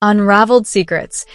Unraveled Secrets,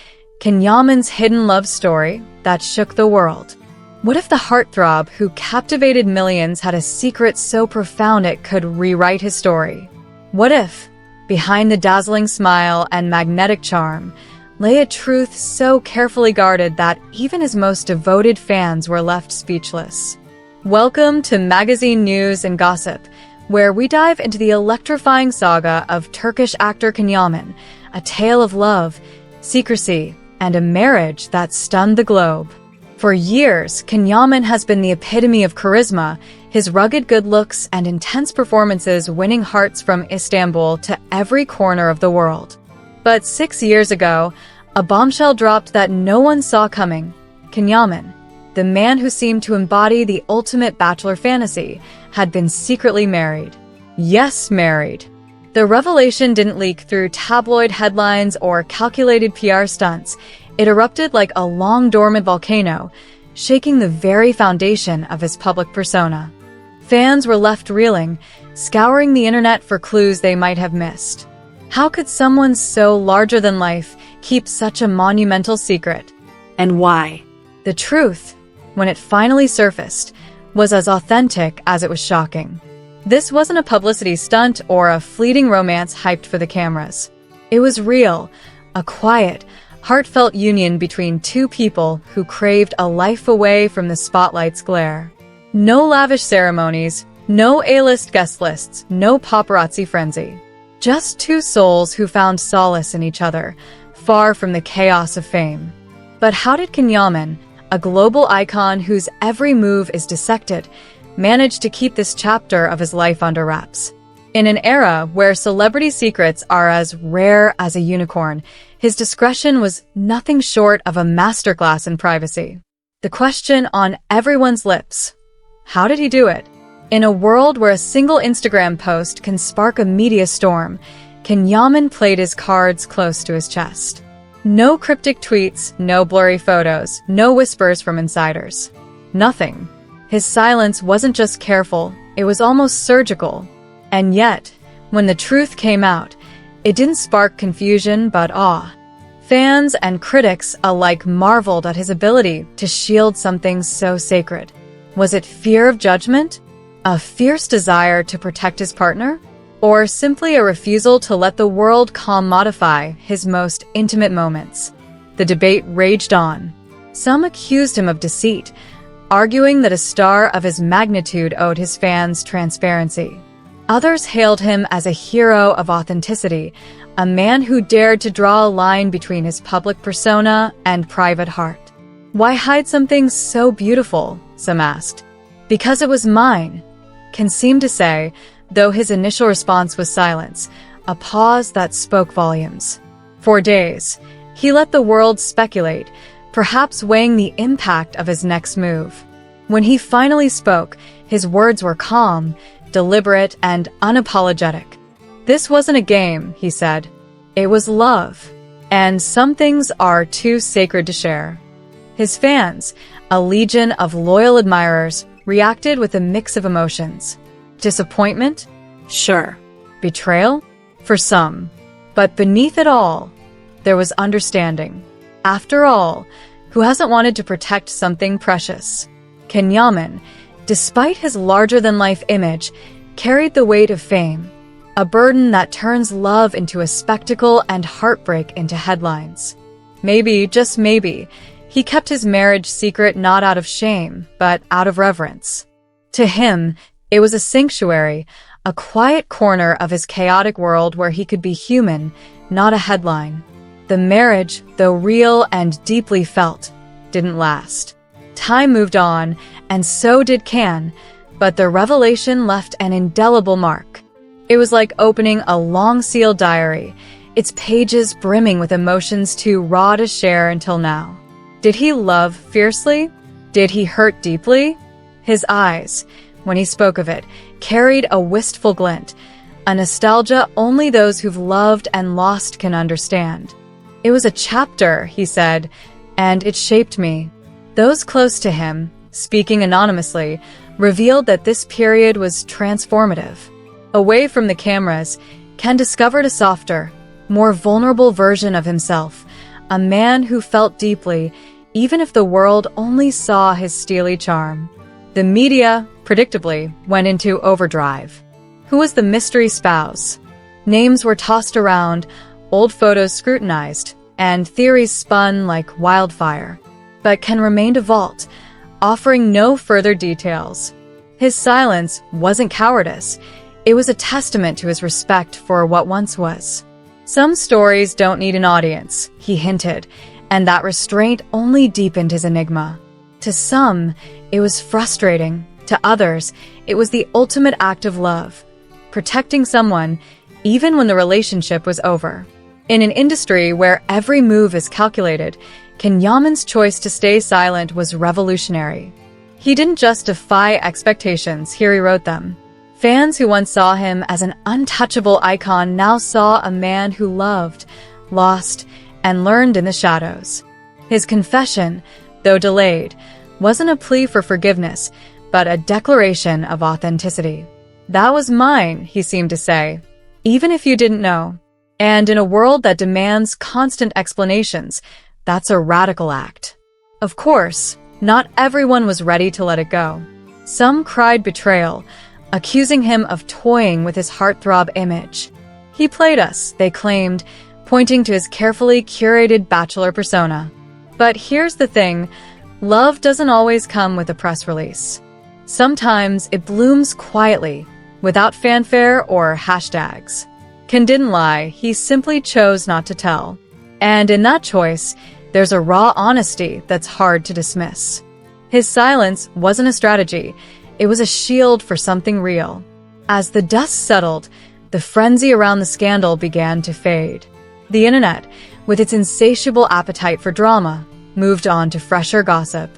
Yaman's hidden love story that shook the world. What if the heartthrob who captivated millions had a secret so profound it could rewrite his story? What if, behind the dazzling smile and magnetic charm, lay a truth so carefully guarded that even his most devoted fans were left speechless? Welcome to Magazine News and Gossip, where we dive into the electrifying saga of Turkish actor Yaman, a tale of love, secrecy, and a marriage that stunned the globe. For years, Yaman has been the epitome of charisma, his rugged good looks and intense performances winning hearts from Istanbul to every corner of the world. But 6 years ago, a bombshell dropped that no one saw coming. Yaman, the man who seemed to embody the ultimate bachelor fantasy, had been secretly married. Yes, married. The revelation didn't leak through tabloid headlines or calculated PR stunts. It erupted like a long-dormant volcano, shaking the very foundation of his public persona. Fans were left reeling, scouring the internet for clues they might have missed. How could someone so larger than life keep such a monumental secret? And why? The truth, when it finally surfaced, was as authentic as it was shocking. This wasn't a publicity stunt or a fleeting romance hyped for the cameras. It was real, a quiet, heartfelt union between two people who craved a life away from the spotlight's glare. No lavish ceremonies, no A-list guest lists, no paparazzi frenzy. Just two souls who found solace in each other, far from the chaos of fame. But how did Yaman, a global icon whose every move is dissected, manage to keep this chapter of his life under wraps? In an era where celebrity secrets are as rare as a unicorn, his discretion was nothing short of a masterclass in privacy. The question on everyone's lips: how did he do it? In a world where a single Instagram post can spark a media storm, Yaman played his cards close to his chest. No cryptic tweets, no blurry photos, no whispers from insiders. Nothing. His silence wasn't just careful, it was almost surgical. And yet, when the truth came out, it didn't spark confusion but awe. Fans and critics alike marveled at his ability to shield something so sacred. Was it fear of judgment? A fierce desire to protect his partner? Or simply a refusal to let the world commodify his most intimate moments? The debate raged on. Some accused him of deceit, arguing that a star of his magnitude owed his fans transparency. Others hailed him as a hero of authenticity, a man who dared to draw a line between his public persona and private heart. Why hide something so beautiful? Some asked. Because it was mine, Can seemed to say, though his initial response was silence, a pause that spoke volumes. For days, he let the world speculate, perhaps weighing the impact of his next move. When he finally spoke, his words were calm, deliberate, and unapologetic. This wasn't a game, he said. It was love. And some things are too sacred to share. His fans, a legion of loyal admirers, reacted with a mix of emotions. Disappointment? Sure. Betrayal? For some. But beneath it all, there was understanding. After all, who hasn't wanted to protect something precious? Yaman, despite his larger-than-life image, carried the weight of fame, a burden that turns love into a spectacle and heartbreak into headlines. Maybe, just maybe, he kept his marriage secret not out of shame, but out of reverence. To him, it was a sanctuary, a quiet corner of his chaotic world where he could be human, not a headline. The marriage, though real and deeply felt, didn't last. Time moved on, and so did Can, but the revelation left an indelible mark. It was like opening a long-sealed diary, its pages brimming with emotions too raw to share until now. Did he love fiercely? Did he hurt deeply? His eyes, when he spoke of it, carried a wistful glint, a nostalgia only those who've loved and lost can understand. It was a chapter, he said, and it shaped me. Those close to him, speaking anonymously, revealed that this period was transformative. Away from the cameras, Ken discovered a softer, more vulnerable version of himself, a man who felt deeply, even if the world only saw his steely charm. The media, predictably, went into overdrive. Who was the mystery spouse? Names were tossed around, old photos scrutinized, and theories spun like wildfire. But Ken remained a vault, offering no further details. His silence wasn't cowardice. It was a testament to his respect for what once was. Some stories don't need an audience, he hinted, and that restraint only deepened his enigma. To some, it was frustrating. To others, it was the ultimate act of love, protecting someone even when the relationship was over. In an industry where every move is calculated, Yaman's choice to stay silent was revolutionary. He didn't just defy expectations, he rewrote them. Fans who once saw him as an untouchable icon now saw a man who loved, lost, and learned in the shadows. His confession, though delayed, wasn't a plea for forgiveness, but a declaration of authenticity. "That was mine," he seemed to say, "even if you didn't know." And in a world that demands constant explanations, that's a radical act. Of course, not everyone was ready to let it go. Some cried betrayal, accusing him of toying with his heartthrob image. "He played us," they claimed, pointing to his carefully curated bachelor persona. But here's the thing, love doesn't always come with a press release. Sometimes it blooms quietly, without fanfare or hashtags. Ken didn't lie, he simply chose not to tell. And in that choice, there's a raw honesty that's hard to dismiss. His silence wasn't a strategy, it was a shield for something real. As the dust settled, the frenzy around the scandal began to fade. The internet, with its insatiable appetite for drama, moved on to fresher gossip.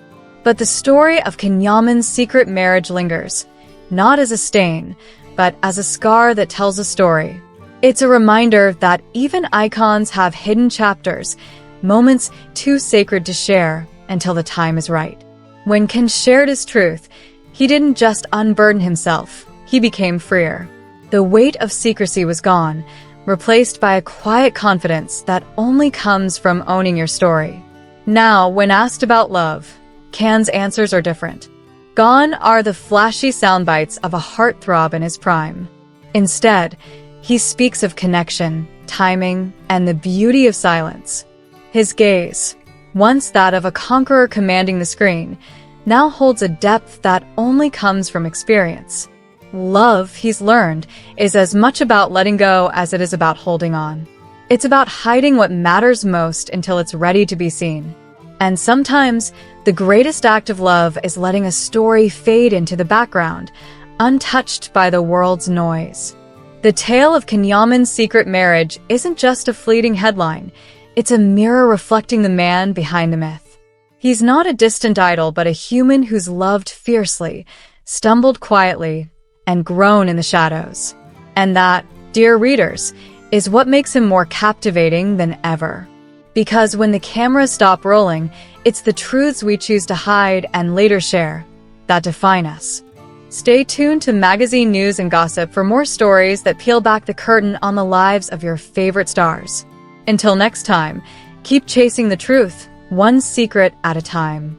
But the story of Yaman's secret marriage lingers, not as a stain, but as a scar that tells a story. It's a reminder that even icons have hidden chapters, moments too sacred to share until the time is right. When Ken shared his truth, he didn't just unburden himself, he became freer. The weight of secrecy was gone, replaced by a quiet confidence that only comes from owning your story. Now, when asked about love, Ken's answers are different. Gone are the flashy soundbites of a heartthrob in his prime. Instead, he speaks of connection, timing, and the beauty of silence. His gaze, once that of a conqueror commanding the screen, now holds a depth that only comes from experience. Love, he's learned, is as much about letting go as it is about holding on. It's about hiding what matters most until it's ready to be seen. And sometimes, the greatest act of love is letting a story fade into the background, untouched by the world's noise. The tale of Yaman's secret marriage isn't just a fleeting headline, it's a mirror reflecting the man behind the myth. He's not a distant idol, but a human who's loved fiercely, stumbled quietly, and grown in the shadows. And that, dear readers, is what makes him more captivating than ever. Because when the cameras stop rolling, it's the truths we choose to hide and later share that define us. Stay tuned to magazine news and gossip for more stories that peel back the curtain on the lives of your favorite stars. Until next time, keep chasing the truth, one secret at a time.